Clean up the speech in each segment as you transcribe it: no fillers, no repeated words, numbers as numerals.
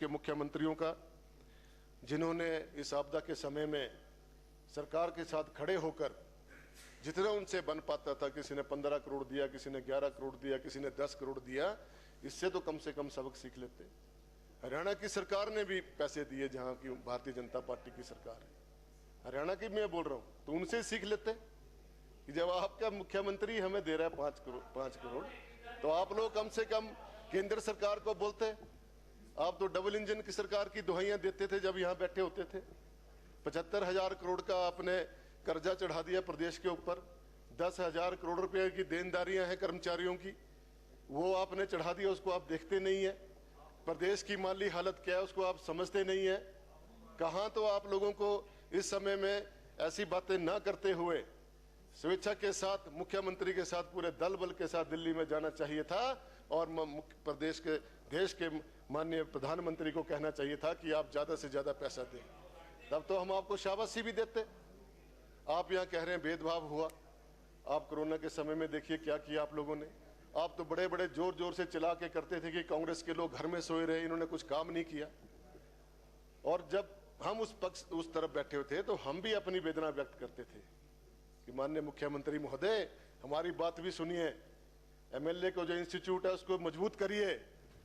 के मुख्यमंत्रियों का, जिन्होंने इस आपदा के समय में सरकार के साथ खड़े होकर जितना उनसे बन पाता था, किसी ने 15 करोड़ दिया, किसी ने 11 करोड़ दिया, किसी ने 10 करोड़ दिया, इससे तो कम से कम सबक सीख लेते। हरियाणा की सरकार ने भी पैसे दिए, जहां की भारतीय जनता पार्टी की सरकार है, हरियाणा की मैं बोल रहा हूं, तो उनसे सीख लेते कि जब आपका मुख्यमंत्री हमें दे रहा है 5 करोड़, तो आप लोग कम से कम केंद्र सरकार को बोलते। आप तो डबल इंजन की सरकार की दुहाइयां देते थे जब यहां बैठे होते थे। 75,000 करोड़ का आपने कर्जा चढ़ा दिया प्रदेश के ऊपर। 10,000 करोड़ रुपए की देनदारियां हैं कर्मचारियों की, वो आपने चढ़ा दिया, उसको आप देखते नहीं है। प्रदेश की माली हालत क्या है उसको आप समझते नहीं है। कहां तो आप लोगों को इस समय में ऐसी बातें ना करते हुए स्वेच्छा के साथ मुख्यमंत्री के साथ पूरे दल बल के साथ दिल्ली में जाना चाहिए था और प्रदेश के देश के माननीय प्रधानमंत्री को कहना चाहिए था कि आप ज्यादा से ज्यादा पैसा दें, तब तो हम आपको शाबाशी भी देते। आप यहाँ कह रहे हैं भेदभाव हुआ। आप कोरोना के समय में देखिए क्या किया आप लोगों ने। आप तो बड़े बड़े जोर जोर से चिल्ला के करते थे कि कांग्रेस के लोग घर में सोए रहे, इन्होंने कुछ काम नहीं किया। और जब हम उस तरफ बैठे हुए थे तो हम भी अपनी वेदना व्यक्त करते थे कि माननीय मुख्यमंत्री महोदय, हमारी बात भी सुनिए, एमएलए को जो इंस्टीट्यूट है उसको मजबूत करिए।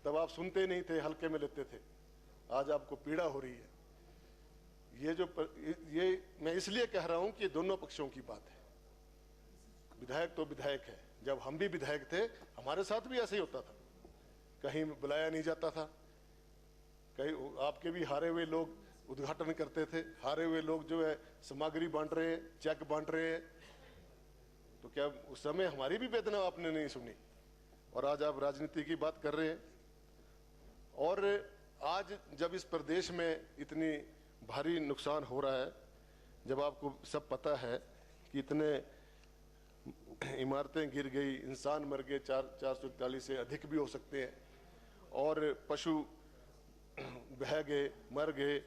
तब आप सुनते नहीं थे, हल्के में लेते थे। आज आपको पीड़ा हो रही है। ये मैं इसलिए कह रहा हूं कि दोनों पक्षों की बात है। विधायक तो विधायक है, जब हम भी विधायक थे हमारे साथ भी ऐसे ही होता था, कहीं बुलाया नहीं जाता था। कहीं आपके भी हारे हुए लोग उद्घाटन करते थे, हारे हुए लोग जो है सामग्री बांट रहे हैं, चेक बांट रहे हैं, तो क्या उस समय हमारी भी वेदना आपने नहीं सुनी? और आज आप राजनीति की बात कर रहे हैं। और आज जब इस प्रदेश में इतनी भारी नुकसान हो रहा है, जब आपको सब पता है कि इतने इमारतें गिर गई, इंसान मर गए, 441 से अधिक भी हो सकते हैं, और पशु बह गए, मर गए,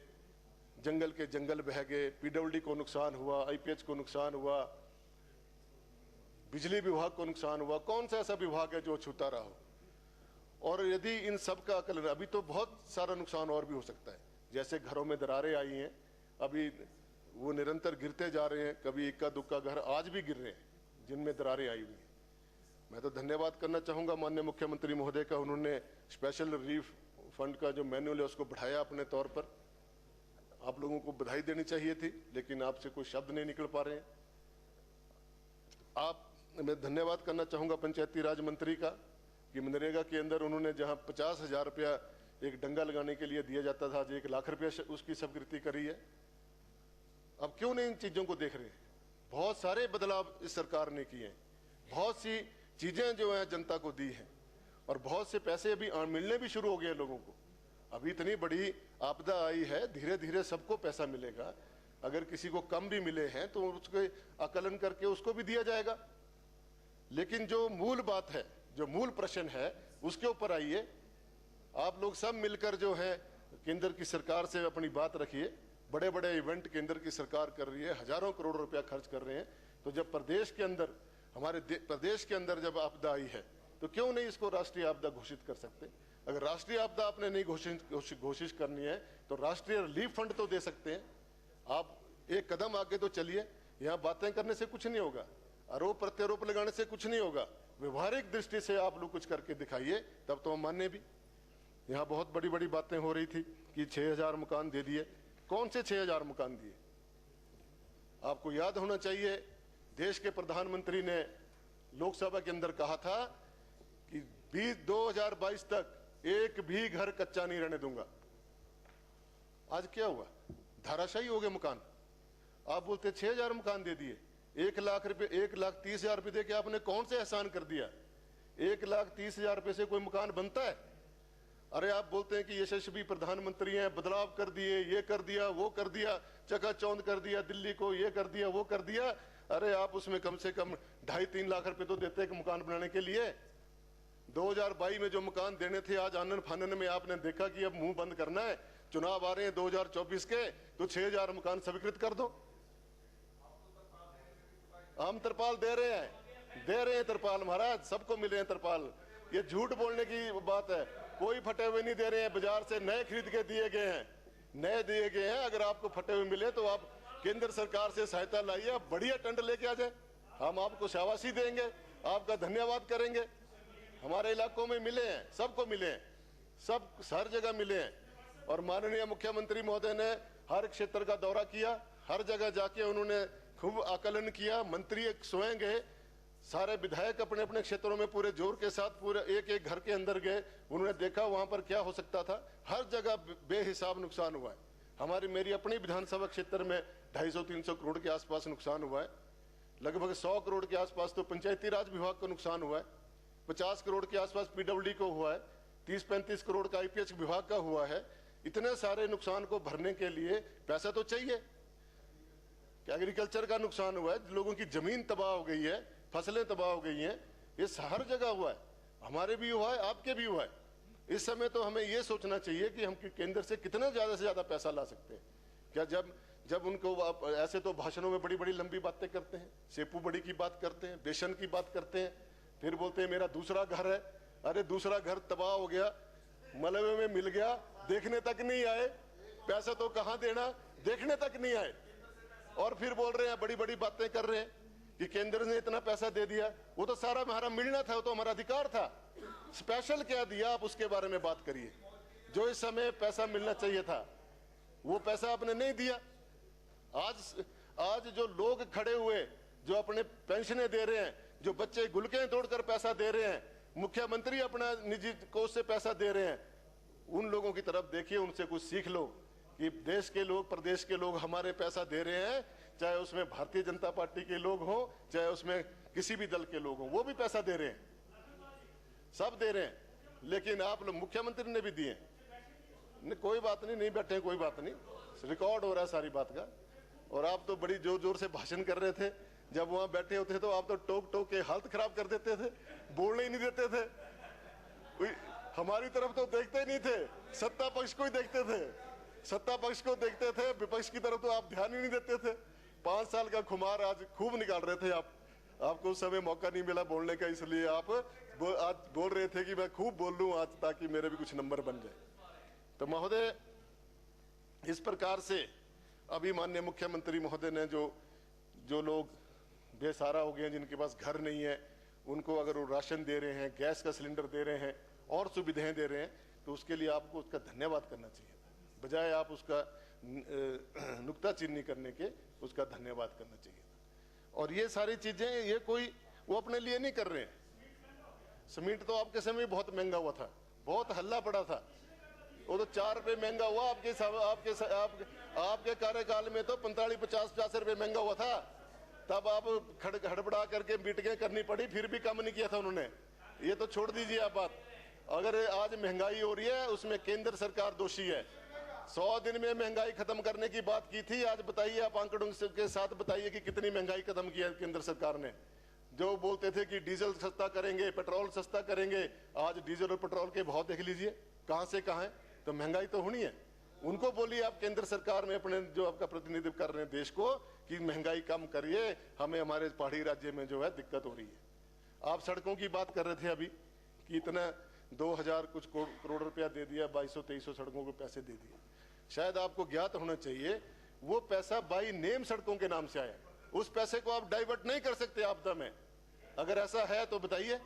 जंगल के जंगल बह गए, पीडब्ल्यूडी को नुकसान हुआ, आईपीएच को नुकसान हुआ, बिजली विभाग को नुकसान हुआ। कौन सा ऐसा विभाग है जो छूता रहा हो? और यदि इन सब का आकलन, अभी तो बहुत सारा नुकसान और भी हो सकता है। जैसे घरों में दरारें आई हैं, अभी वो निरंतर गिरते जा रहे हैं, कभी इक्का दुक्का घर आज भी गिर रहे हैं जिनमें दरारें आई हुई हैं। मैं तो धन्यवाद करना चाहूंगा माननीय मुख्यमंत्री महोदय का। उन्होंने स्पेशल रिलीफ फंड का जो मैनुअल है उसको बढ़ाया अपने तौर पर। आप लोगों को बधाई देनी चाहिए थी, लेकिन आपसे कोई शब्द नहीं निकल पा रहे हैं। मैं धन्यवाद करना चाहूंगा पंचायती राज मंत्री का कि मनरेगा के अंदर उन्होंने जहां 50,000 रुपया एक डंगा लगाने के लिए दिया जाता था, आज 1 लाख रुपया उसकी स्वीकृति करी है। अब क्यों नहीं इन चीजों को देख रहे? बहुत सारे बदलाव इस सरकार ने किए हैं, बहुत सी चीजें जो है जनता को दी हैं, और बहुत से पैसे अभी मिलने भी शुरू हो गए लोगों को। अभी इतनी बड़ी आपदा आई है, धीरे धीरे सबको पैसा मिलेगा। अगर किसी को कम भी मिले हैं तो उसके आकलन करके उसको भी दिया जाएगा। लेकिन जो मूल बात है, जो मूल प्रश्न है, उसके ऊपर आइए। आप लोग सब मिलकर जो है केंद्र की सरकार से अपनी बात रखिए। बड़े बड़े इवेंट केंद्र की सरकार कर रही है, हजारों करोड़ रुपया खर्च कर रहे हैं। तो जब प्रदेश के अंदर, हमारे प्रदेश के अंदर जब आपदा आई है, तो क्यों नहीं इसको राष्ट्रीय आपदा घोषित कर सकते? अगर राष्ट्रीय आपदा आपने नहीं घोषित करनी है तो राष्ट्रीय रिलीफ फंड तो दे सकते हैं। आप एक कदम आगे तो चलिए। यहाँ बातें करने से कुछ नहीं होगा, आरोप प्रत्यारोप लगाने से कुछ नहीं होगा। व्यवहारिक दृष्टि से आप लोग कुछ करके दिखाइए, तब तो हम माने भी। यहाँ बहुत बड़ी बड़ी बातें हो रही थी कि 6,000 मकान दे दिए। कौन से 6,000 मकान दिए? आपको याद होना चाहिए, देश के प्रधानमंत्री ने लोकसभा के अंदर कहा था कि 2022 तक एक भी घर कच्चा नहीं रहने दूंगा। आज क्या हुआ? धाराशाही हो गए मकान। आप बोलते 6,000 मकान दे दिए। 1 लाख रुपए, 1,30,000 रुपए दे के आपने कौन से एहसान कर दिया? 1,30,000 रुपए से कोई मकान बनता है? अरे आप बोलते हैं कि यशस्वी प्रधानमंत्री हैं, बदलाव कर दिए, ये कर दिया, वो कर दिया, चकाचौंध कर दिया, दिल्ली को ये कर दिया, वो कर दिया। अरे आप उसमें कम से कम 2.5-3 लाख रुपए तो देते हैं मकान बनाने के लिए। 2022 में जो मकान देने थे, आज आनन फानन में आपने देखा कि अब मुंह बंद करना है, चुनाव आ रहे हैं 2024 के, तो 6,000 मकान स्वीकृत कर दो। हम तरपाल दे रहे हैं तरपाल महाराज, सबको मिले हैं तरपाल। ये झूठ बोलने की बात है। कोई फटे हुए नहीं दे रहे हैं, बाजार से नए खरीद के दिए गए हैं, नए दिए गए हैं। अगर आपको फटे हुए मिले तो आप केंद्र सरकार से सहायता लाइए, आप बढ़िया टेंडर लेके आ जाए, हम आपको शाबाशी देंगे, आपका धन्यवाद करेंगे। हमारे इलाकों में मिले हैं, सबको मिले हैं, सब हर जगह मिले हैं। और माननीय मुख्यमंत्री महोदय ने हर क्षेत्र का दौरा किया, हर जगह जाके उन्होंने खूब आकलन किया। मंत्री स्वयं गए, सारे विधायक अपने अपने क्षेत्रों में पूरे जोर के साथ पूरे एक एक घर के अंदर गए, उन्होंने देखा वहां पर क्या हो सकता था। हर जगह बेहिसाब नुकसान हुआ है। मेरी अपनी विधानसभा क्षेत्र में 250-300 करोड़ के आसपास नुकसान हुआ है। लगभग 100 करोड़ के आसपास तो पंचायती राज विभाग को नुकसान हुआ है, 50 करोड़ के आसपास पीडब्ल्यूडी को हुआ है, 30-35 करोड़ का आईपीएच विभाग का हुआ है। इतने सारे नुकसान को भरने के लिए पैसा तो चाहिए। कि एग्रीकल्चर का नुकसान हुआ है, लोगों की जमीन तबाह हो गई है, फसलें तबाह हो गई हैं, ये हर जगह हुआ है, हमारे भी हुआ है, आपके भी हुआ है। इस समय तो हमें ये सोचना चाहिए कि हम केंद्र से कितना ज्यादा से ज्यादा पैसा ला सकते हैं। क्या जब उनको ऐसे तो भाषणों में बड़ी बड़ी लंबी बातें करते हैं, सेपू बड़ी की बात करते हैं, बेसन की बात करते हैं, फिर बोलते हैं मेरा दूसरा घर है। अरे दूसरा घर तबाह हो गया, मलबे में मिल गया, देखने तक नहीं आए, पैसा तो कहां देना, देखने तक नहीं आए, और फिर बोल रहे हैं, बड़ी बड़ी बातें कर रहे हैं कि केंद्र ने इतना पैसा दे दिया। वो तो सारा हमारा मिलना था, वो तो हमारा अधिकार था। स्पेशल क्या दिया, आप उसके बारे में बात करिए। जो इस समय पैसा मिलना चाहिए था वो पैसा आपने नहीं दिया। आज जो लोग खड़े हुए, जो अपने पेंशनें दे रहे हैं, जो बच्चे गुलकें तोड़कर पैसा दे रहे हैं, मुख्यमंत्री अपना निजी कोष से पैसा दे रहे हैं, उन लोगों की तरफ देखिए, उनसे कुछ सीख लो कि देश के लोग, प्रदेश के लोग हमारे पैसा दे रहे हैं, चाहे उसमें भारतीय जनता पार्टी के लोग हों, चाहे उसमें किसी भी दल के लोग हों, वो भी पैसा दे रहे हैं, सब दे रहे हैं। लेकिन आप लोग, मुख्यमंत्री ने भी दिए। कोई बात नहीं, नहीं बैठे, कोई बात नहीं, रिकॉर्ड हो रहा है सारी बात का। और आप तो बड़ी जोर जोर से भाषण कर रहे थे, जब वहां बैठे होते तो आप तो टोक टोक के हालत खराब कर देते थे, बोलने ही नहीं देते थे, हमारी तरफ तो देखते ही नहीं थे, सत्ता पक्ष को ही देखते थे, सत्ता पक्ष को देखते थे, विपक्ष की तरफ तो आप ध्यान ही नहीं देते थे। 5 साल का खुमार आज खूब निकाल रहे थे आप, आपको उस समय मौका नहीं मिला बोलने का, इसलिए आप आज बोल रहे थे कि मैं खूब बोल लूं आज, ताकि मेरे भी कुछ नंबर बन जाए। तो महोदय, इस प्रकार से अभी माननीय मुख्यमंत्री महोदय ने जो लोग बेसहारा हो गए हैं, जिनके पास घर नहीं है, उनको अगर वो राशन दे रहे हैं, गैस का सिलेंडर दे रहे हैं और सुविधाएं दे रहे हैं, तो उसके लिए आपको उसका धन्यवाद करना चाहिए, बजाय आप उसका नुक्ताचीनी करने के उसका धन्यवाद करना चाहिए। और ये सारी चीजें, ये कोई वो अपने लिए नहीं कर रहे हैं। सीमेंट तो आपके समय बहुत महंगा हुआ था, बहुत हल्ला पड़ा था, वो तो 4 रुपए महंगा हुआ। आपके कार्यकाल में तो 45-50 रुपए महंगा हुआ था, तब आप हड़बड़ा करके मीटिंगें करनी पड़ी, फिर भी कम नहीं किया था उन्होंने। ये तो छोड़ दीजिए आप बात। अगर आज महंगाई हो रही है, उसमें केंद्र सरकार दोषी है। 100 दिन में महंगाई खत्म करने की बात की थी, आज बताइए आप आंकड़ों के साथ बताइए कि कितनी महंगाई खत्म की है केंद्र सरकार ने। जो बोलते थे कि डीजल सस्ता करेंगे, पेट्रोल सस्ता करेंगे, आज डीजल और पेट्रोल के भाव देख लीजिए कहां से कहां है। तो महंगाई तो होनी है। उनको बोलिए आप केंद्र सरकार में अपने जो आपका प्रतिनिधित्व कर रहे हैं देश को, कि महंगाई कम करिए, हमें हमारे पहाड़ी राज्य में जो है दिक्कत हो रही है। आप सड़कों की बात कर रहे थे अभी कि इतना 2000 कुछ करोड़ रुपया दे दिया, 2200-2300 सड़कों को पैसे दे दिए। शायद आपको ज्ञात होना चाहिए, वो पैसा बाई नेम सड़कों के नाम से आया। उस पैसे को आप डाइवर्ट नहीं कर सकते आपदा में। अगर ऐसा है तो बताइए,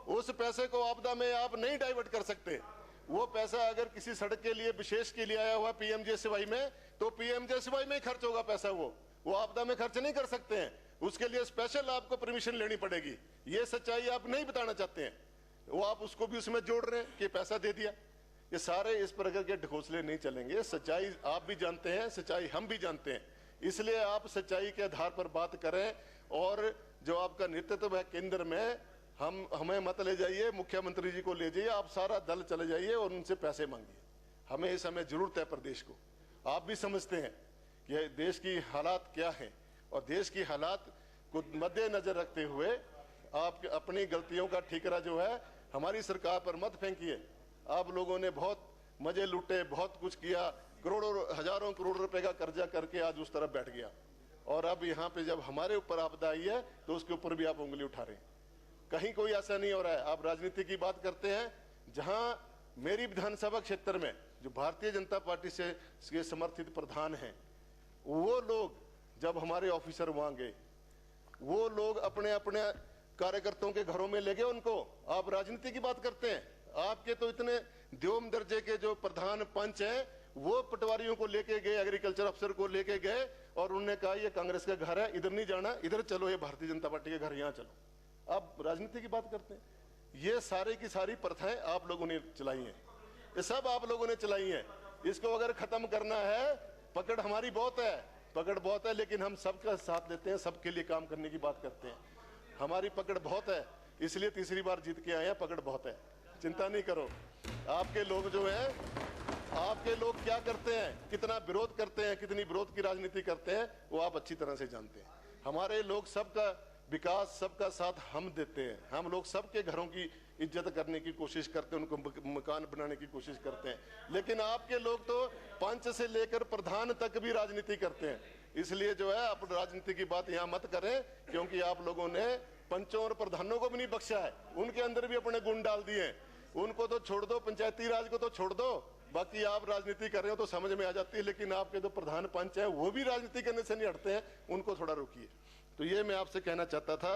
उस पैसे को आपदा में आप नहीं डाइवर्ट कर सकते। वो पैसा अगर किसी सड़क के लिए विशेष के लिए आया हुआ पीएमजीएसवाई में, तो पीएमजीएसवाई में ही खर्च होगा पैसा। वो आपदा में खर्च नहीं कर सकते हैं, उसके लिए स्पेशल आपको परमिशन लेनी पड़ेगी। ये सच्चाई आप नहीं बताना चाहते हैं, वो आप उसको भी उसमें जोड़ रहे हैं कि पैसा दे दिया। ये सारे इस प्रकार के ढकोसले नहीं चलेंगे। सच्चाई आप भी जानते हैं, सच्चाई हम भी जानते हैं, इसलिए आप सच्चाई के आधार पर बात करें। और जो आपका नेतृत्व है केंद्र में, हमें मत ले जाइए, मुख्यमंत्री जी को ले जाइए, आप सारा दल चले जाइए और उनसे पैसे मांगिए। हमें इस समय जरूरत है प्रदेश को। आप भी समझते हैं कि देश की हालात क्या है, और देश की हालात को मद्देनजर रखते हुए आप अपनी गलतियों का ठीकरा जो है हमारी सरकार पर मत फेंकिए। आप लोगों ने बहुत मजे लूटे, बहुत कुछ किया, करोड़ों हजारों करोड़ रुपए का कर्जा करके आज उस तरफ बैठ गया, और अब यहाँ पे जब हमारे ऊपर आपदा आई है तो उसके ऊपर भी आप उंगली उठा रहे हैं। कहीं कोई ऐसा नहीं हो रहा है। आप राजनीति की बात करते हैं, जहां मेरी विधानसभा क्षेत्र में जो भारतीय जनता पार्टी से समर्थित प्रधान हैं, वो लोग जब हमारे ऑफिसर वहां गए, वो लोग अपने अपने कार्यकर्ताओं के घरों में ले गए उनको। आप राजनीति की बात करते हैं? आपके तो इतने द्योम दर्जे के जो प्रधान पंच हैं, वो पटवारियों को लेके गए, एग्रीकल्चर अफसर को लेके गए और उन्होंने कहा ये कांग्रेस का घर है, इधर नहीं जाना, इधर चलो, ये भारतीय जनता पार्टी के घर, यहाँ चलो। आप राजनीति की बात करते हैं? ये सारी की सारी प्रथाएं आप लोगों ने चलाई हैं, ये सब आप लोगों ने चलाई हैं। इसको अगर खत्म करना है, पकड़ हमारी बहुत है, पकड़ बहुत है, लेकिन हम सबका साथ देते हैं, सबके लिए काम करने की बात करते हैं। हमारी पकड़ बहुत है, इसलिए तीसरी बार जीत के आए हैं, पकड़ बहुत है, चिंता नहीं करो। आपके लोग जो हैं, आपके लोग क्या करते हैं, कितना विरोध करते हैं, कितनी विरोध की राजनीति करते हैं, वो आप अच्छी तरह से जानते हैं। हमारे लोग सबका विकास, सबका साथ हम देते हैं। हम लोग सबके घरों की इज्जत करने की कोशिश करते हैं, उनको मकान बनाने की कोशिश करते हैं। लेकिन आपके लोग तो पंच से लेकर प्रधान तक भी राजनीति करते हैं। इसलिए जो है, आप राजनीति की बात यहाँ मत करें, क्योंकि आप लोगों ने पंचों और प्रधानों को भी नहीं बख्शा है, उनके अंदर भी अपने गुण डाल दिए हैं। उनको तो छोड़ दो, पंचायती राज को तो छोड़ दो, बाकी आप राजनीति कर रहे हो तो समझ में आ जाती है। लेकिन आपके जो प्रधान पंच हैं, वो भी राजनीति करने से नहीं हटते हैं, उनको थोड़ा रोकिए। तो ये मैं आपसे कहना चाहता था।